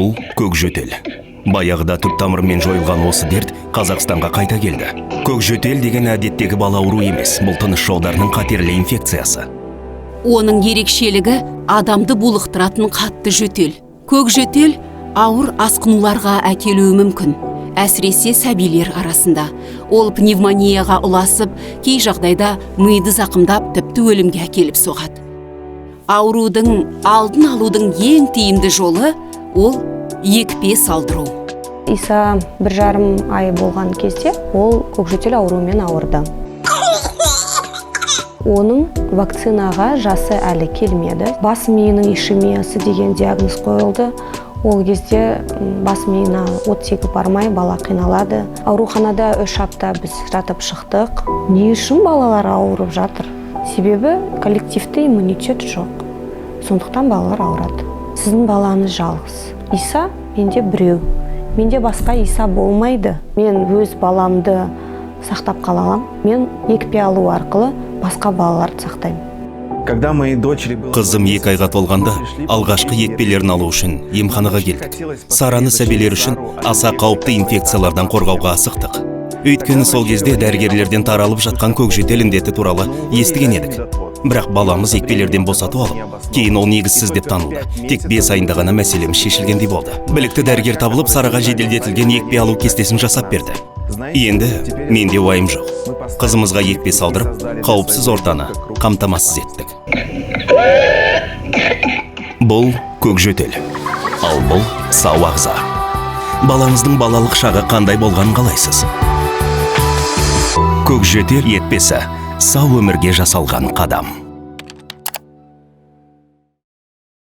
Бұл көкжөтел. Баяғыда түп тамырымен жойылған осы дерт Қазақстанға қайта келді. Көкжөтел деген әдеттегі бала ауру емес, бұл тыныс жолдарының қатерлі инфекциясы. Оның ерекшелігі адамды булықтыратын қатты жөтел. Көкжөтел ауыр асқынуларға әкелуі мүмкін, әсіресе сәбилер арасында. Ол пневмонияға ұласып, кей жағдайда миды зақымдап, тіпті өлімге әкеліп соғады. Аурудың алдын алудың ең тиімді жолы ол екпе салдыру. Иса 1,5 ай болған кезде ол көкжөтел ауруымен ауырды. Оның вакцинаға жасы әлі келмеді. Бас миының ишемиясы деген диагноз қойылды. Ол кезде бас миына оттегі бармай, бала қиналады. Ауруханада 3 апта біз жатып шықтық. Не үшін балалар ауырып жатыр? Себебі коллективті иммунитет жоқ. Сондықтан балалар ауырады. Сіздің балаңыз жалғыз. Иса менде біреу. Менде басқа Иса болмайды. Мен өз баламды сақтап қала аламын. Мен екпе алу арқылы басқа балаларды сақтаймын. Қызым 2 айға толғанда алғашқы екпелерін алу үшін емханаға келдік. Сараны сәбилер үшін аса қауіпті инфекциялардан қорғауға асықтық. Өйткені сол кезде дәрігерлерден таралып жатқан көкжөтел індеті туралы естіген едік. Бірақ баламыз екпелерден босату алып, кейін ол негізсіз деп танылды. Тек 5 айында ғана мәселеміз шешілгендей болды. Білікті дәрігер табылып, Сараға жеделдетілген екпе алу кестесін жасап берді. Енді менде уайым жоқ. Қызымызға екпе салдырып, қауіпсіз ортаны қамтамасыз еттік. Бұл көкжөтел, ал бұл сау ағза. Балаңыздың балалық шағы қандай болғанын қалайсыз? Көкжөтел екпесі сау өмірге жасалған қадам.